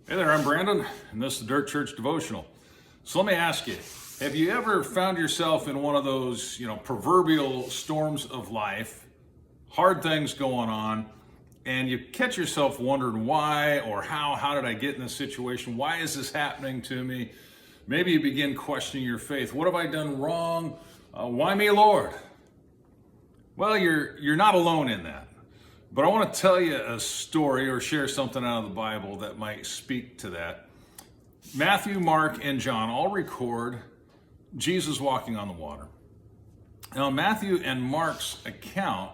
Hey there, I'm Brandon, and this is the Dirt Church Devotional. So let me ask you, have you ever found yourself in one of those, proverbial storms of life, hard things going on, and you catch yourself wondering why or how did I get in this situation? Why is this happening to me? Maybe you begin questioning your faith. What have I done wrong? Why me, Lord? Well, you're not alone in that. But I want to tell you a story or share something out of the Bible that might speak to that. Matthew, Mark, and John all record Jesus walking on the water. Now, Matthew and Mark's account,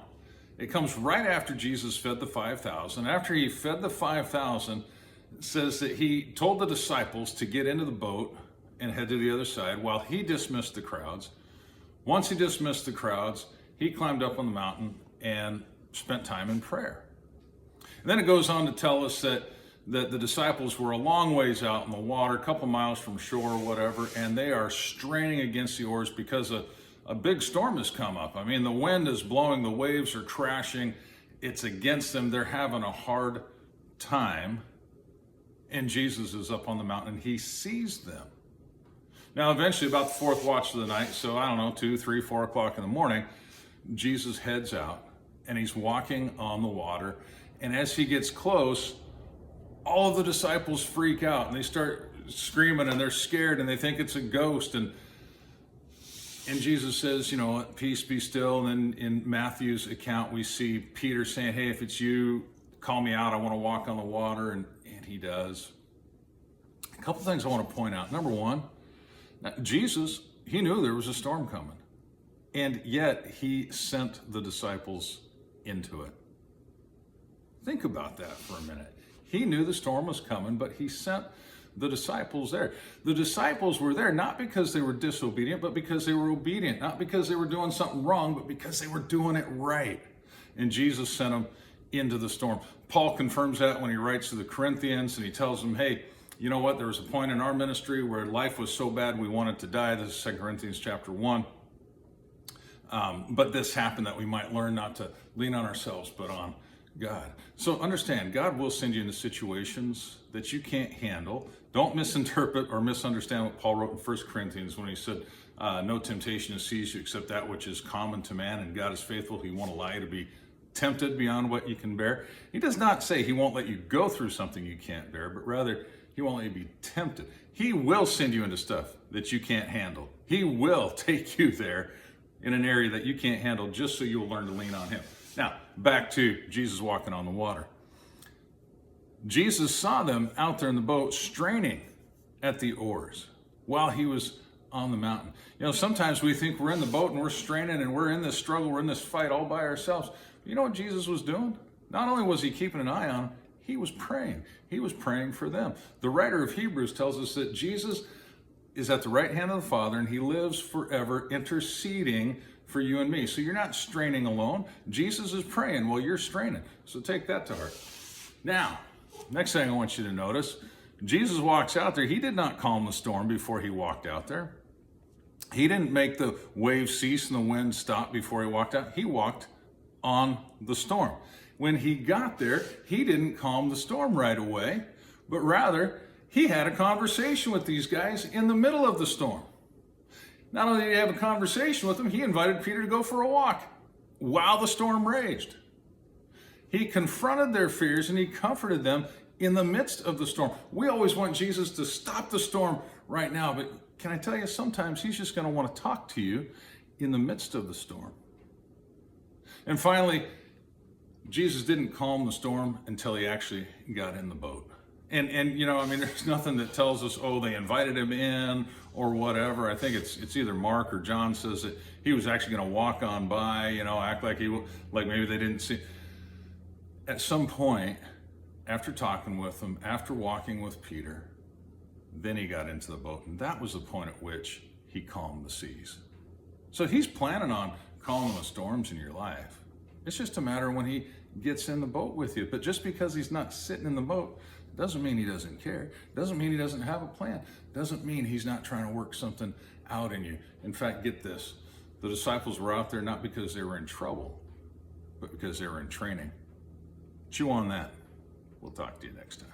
it comes right after Jesus fed the 5,000. After he fed the 5,000, it says that he told the disciples to get into the boat and head to the other side while he dismissed the crowds. Once he dismissed the crowds, he climbed up on the mountain and spent time in prayer. And then it goes on to tell us that the disciples were a long ways out in the water, a couple miles from shore or whatever, and they are straining against the oars because a big storm has come up. I mean, the wind is blowing, the waves are crashing, it's against them, they're having a hard time, and Jesus is up on the mountain and he sees them. Now, eventually, about the fourth watch of the night, so I don't know, 2, 3, 4 o'clock in the morning, Jesus heads out and he's walking on the water. And as he gets close, all of the disciples freak out and they start screaming and they're scared and they think it's a ghost. And Jesus says, peace be still. And then in Matthew's account, we see Peter saying, hey, if it's you, call me out. I want to walk on the water. And he does. A couple things I want to point out. Number one, Jesus, he knew there was a storm coming. And yet he sent the disciples into it. Think about that for a minute. He knew the storm was coming, but he sent the disciples there. The disciples were there not because they were disobedient, but because they were obedient. Not because they were doing something wrong, but because they were doing it right. And Jesus sent them into the storm. Paul confirms that when he writes to the Corinthians and he tells them, hey, you know what? There was a point in our ministry where life was so bad we wanted to die. This is 2 Corinthians chapter 1. But this happened that we might learn not to lean on ourselves, but on God. So understand, God will send you into situations that you can't handle. Don't misinterpret or misunderstand what Paul wrote in 1 Corinthians when he said, no temptation has seized you except that which is common to man, and God is faithful. He won't allow you to be tempted beyond what you can bear. He does not say he won't let you go through something you can't bear, but rather he won't let you be tempted. He will send you into stuff that you can't handle. He will take you there in an area that you can't handle just so you'll learn to lean on him. Now, back to Jesus walking on the water. Jesus saw them out there in the boat straining at the oars while he was on the mountain. Sometimes we think we're in the boat and we're straining and we're in this struggle, we're in this fight all by ourselves. You know what Jesus was doing? Not only was he keeping an eye on them, he was praying. He was praying for them. The writer of Hebrews tells us that Jesus is at the right hand of the Father, and he lives forever interceding for you and me. So you're not straining alone. Jesus is praying while you're straining. So take that to heart. Now, next thing I want you to notice, Jesus walks out there. He did not calm the storm before he walked out there. He didn't make the waves cease and the wind stop before he walked out. He walked on the storm. When he got there, he didn't calm the storm right away, but rather he had a conversation with these guys in the middle of the storm. Not only did he have a conversation with them, he invited Peter to go for a walk while the storm raged. He confronted their fears and he comforted them in the midst of the storm. We always want Jesus to stop the storm right now, but can I tell you, sometimes he's just going to want to talk to you in the midst of the storm. And finally, Jesus didn't calm the storm until he actually got in the boat. And there's nothing that tells us, they invited him in or whatever. I think it's either Mark or John says that he was actually going to walk on by, act like like maybe they didn't see. At some point, after talking with him, after walking with Peter, then he got into the boat. And that was the point at which he calmed the seas. So he's planning on calming the storms in your life. It's just a matter of when he gets in the boat with you. But just because he's not sitting in the boat doesn't mean he doesn't care. Doesn't mean he doesn't have a plan. Doesn't mean he's not trying to work something out in you. In fact, get this. The disciples were out there not because they were in trouble, but because they were in training. Chew on that. We'll talk to you next time.